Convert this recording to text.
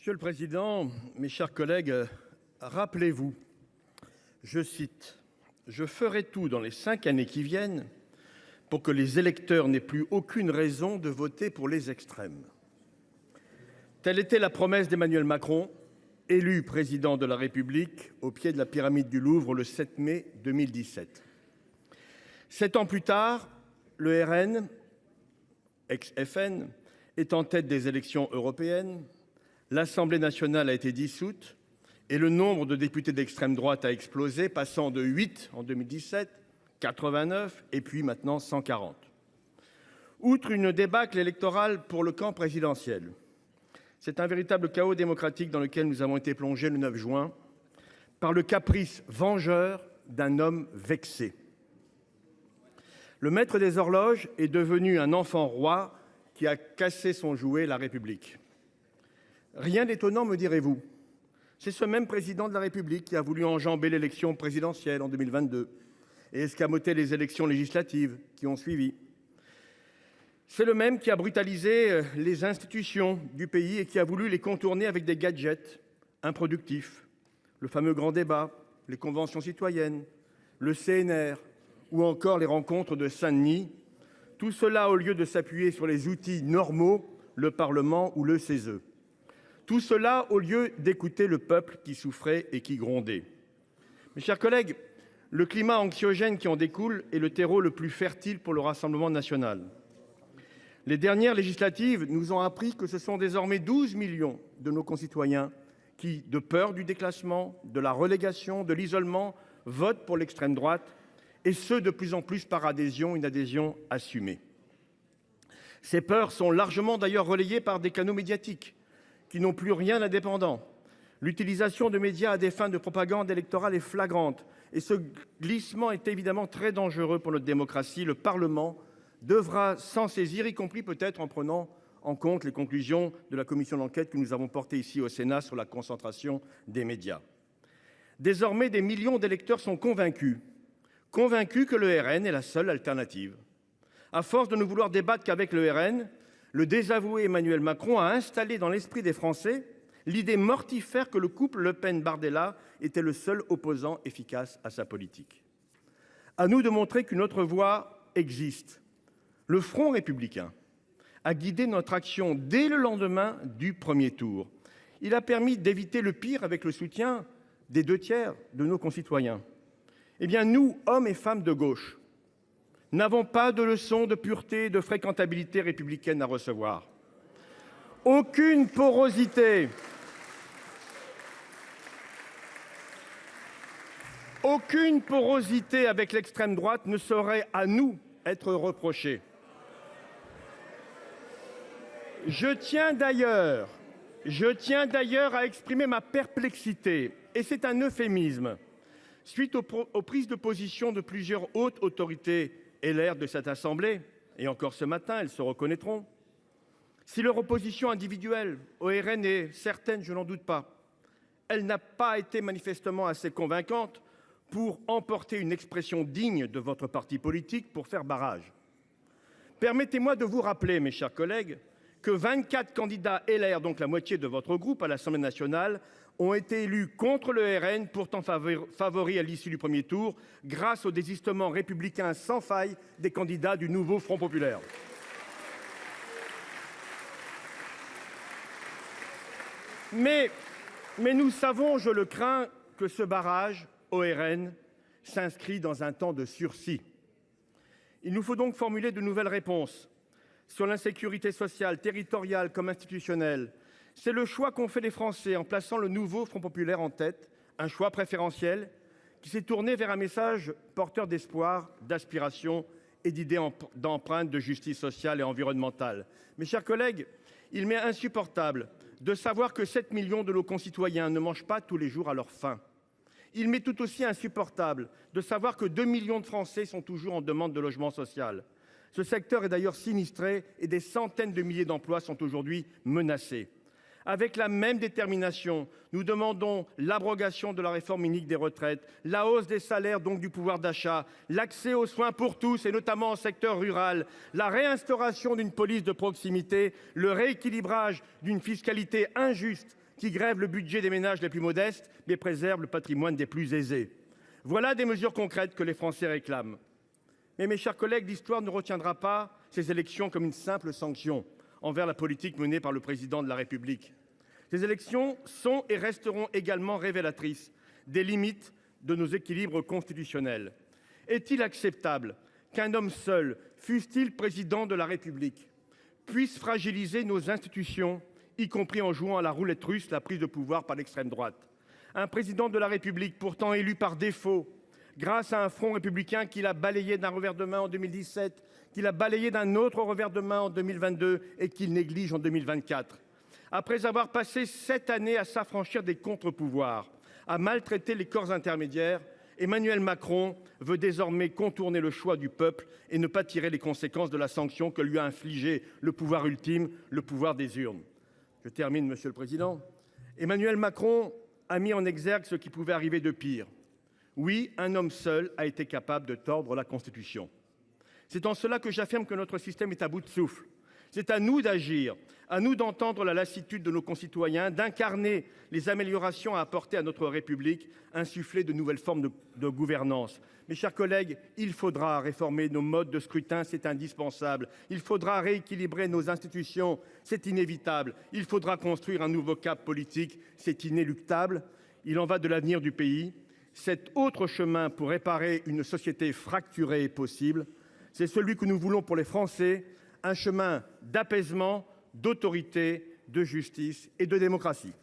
Monsieur le président, mes chers collègues, rappelez-vous, je cite, « Je ferai tout dans les 5 années qui viennent pour que les électeurs n'aient plus aucune raison de voter pour les extrêmes. » Telle était la promesse d'Emmanuel Macron, élu président de la République au pied de la pyramide du Louvre le 7 mai 2017. 7 ans plus tard, le RN, ex-FN, est en tête des élections européennes, l'Assemblée nationale a été dissoute et le nombre de députés d'extrême droite a explosé, passant de 8 en 2017, 89 et puis maintenant 140. Outre une débâcle électorale pour le camp présidentiel, c'est un véritable chaos démocratique dans lequel nous avons été plongés le 9 juin par le caprice vengeur d'un homme vexé. Le maître des horloges est devenu un enfant roi qui a cassé son jouet, la République. Rien d'étonnant, me direz-vous. C'est ce même président de la République qui a voulu enjamber l'élection présidentielle en 2022 et escamoter les élections législatives qui ont suivi. C'est le même qui a brutalisé les institutions du pays et qui a voulu les contourner avec des gadgets improductifs. Le fameux grand débat, les conventions citoyennes, le CNR ou encore les rencontres de Saint-Denis. Tout cela au lieu de s'appuyer sur les outils normaux, le Parlement ou le CESE. Tout cela au lieu d'écouter le peuple qui souffrait et qui grondait. Mes chers collègues, le climat anxiogène qui en découle est le terreau le plus fertile pour le Rassemblement national. Les dernières législatives nous ont appris que ce sont désormais 12 millions de nos concitoyens qui, de peur du déclassement, de la relégation, de l'isolement, votent pour l'extrême droite, et ce de plus en plus par adhésion, une adhésion assumée. Ces peurs sont largement d'ailleurs relayées par des canaux médiatiques qui n'ont plus rien d'indépendant. L'utilisation de médias à des fins de propagande électorale est flagrante et ce glissement est évidemment très dangereux pour notre démocratie. Le Parlement devra s'en saisir, y compris peut-être en prenant en compte les conclusions de la commission d'enquête que nous avons portée ici au Sénat sur la concentration des médias. Désormais, des millions d'électeurs sont convaincus que le RN est la seule alternative. À force de ne vouloir débattre qu'avec le RN, le désavoué Emmanuel Macron a installé dans l'esprit des Français l'idée mortifère que le couple Le Pen-Bardella était le seul opposant efficace à sa politique. À nous de montrer qu'une autre voie existe. Le Front républicain a guidé notre action dès le lendemain du premier tour. Il a permis d'éviter le pire avec le soutien des 2/3 de nos concitoyens. Eh bien, nous, hommes et femmes de gauche, n'avons pas de leçons de pureté et de fréquentabilité républicaine à recevoir. Aucune porosité avec l'extrême droite ne saurait à nous être reprochée. Je tiens d'ailleurs à exprimer ma perplexité, et c'est un euphémisme, suite aux prises de position de plusieurs hautes autorités LR de cette assemblée, et encore ce matin, elles se reconnaîtront. Si leur opposition individuelle au RN est certaine, je n'en doute pas, elle n'a pas été manifestement assez convaincante pour emporter une expression digne de votre parti politique pour faire barrage. Permettez-moi de vous rappeler, mes chers collègues, que 24 candidats LR, donc la moitié de votre groupe à l'Assemblée nationale, ont été élus contre le RN, pourtant favori à l'issue du premier tour, grâce au désistement républicain sans faille des candidats du nouveau Front populaire. Mais nous savons, je le crains, que ce barrage au RN s'inscrit dans un temps de sursis. Il nous faut donc formuler de nouvelles réponses sur l'insécurité sociale, territoriale comme institutionnelle. C'est le choix qu'ont fait les Français en plaçant le nouveau Front populaire en tête, un choix préférentiel qui s'est tourné vers un message porteur d'espoir, d'aspiration et d'idées d'empreinte de justice sociale et environnementale. Mes chers collègues, il m'est insupportable de savoir que 7 millions de nos concitoyens ne mangent pas tous les jours à leur faim. Il m'est tout aussi insupportable de savoir que 2 millions de Français sont toujours en demande de logement social. Ce secteur est d'ailleurs sinistré et des centaines de milliers d'emplois sont aujourd'hui menacés. Avec la même détermination, nous demandons l'abrogation de la réforme unique des retraites, la hausse des salaires, donc du pouvoir d'achat, l'accès aux soins pour tous et notamment au secteur rural, la réinstauration d'une police de proximité, le rééquilibrage d'une fiscalité injuste qui grève le budget des ménages les plus modestes, mais préserve le patrimoine des plus aisés. Voilà des mesures concrètes que les Français réclament. Mais mes chers collègues, l'histoire ne retiendra pas ces élections comme une simple sanction envers la politique menée par le président de la République. Ces élections sont et resteront également révélatrices des limites de nos équilibres constitutionnels. Est-il acceptable qu'un homme seul, fût-il président de la République, puisse fragiliser nos institutions, y compris en jouant à la roulette russe la prise de pouvoir par l'extrême droite? Un président de la République pourtant élu par défaut, grâce à un front républicain qu'il a balayé d'un revers de main en 2017, qu'il a balayé d'un autre revers de main en 2022 et qu'il néglige en 2024. Après avoir passé 7 années à s'affranchir des contre-pouvoirs, à maltraiter les corps intermédiaires, Emmanuel Macron veut désormais contourner le choix du peuple et ne pas tirer les conséquences de la sanction que lui a infligée le pouvoir ultime, le pouvoir des urnes. Je termine, Monsieur le Président. Emmanuel Macron a mis en exergue ce qui pouvait arriver de pire. Oui, un homme seul a été capable de tordre la Constitution. C'est en cela que j'affirme que notre système est à bout de souffle. C'est à nous d'agir, à nous d'entendre la lassitude de nos concitoyens, d'incarner les améliorations à apporter à notre République, insuffler de nouvelles formes de gouvernance. Mes chers collègues, il faudra réformer nos modes de scrutin, c'est indispensable. Il faudra rééquilibrer nos institutions, c'est inévitable. Il faudra construire un nouveau cap politique, c'est inéluctable. Il en va de l'avenir du pays. Cet autre chemin pour réparer une société fracturée est possible. C'est celui que nous voulons pour les Français, un chemin d'apaisement, d'autorité, de justice et de démocratie.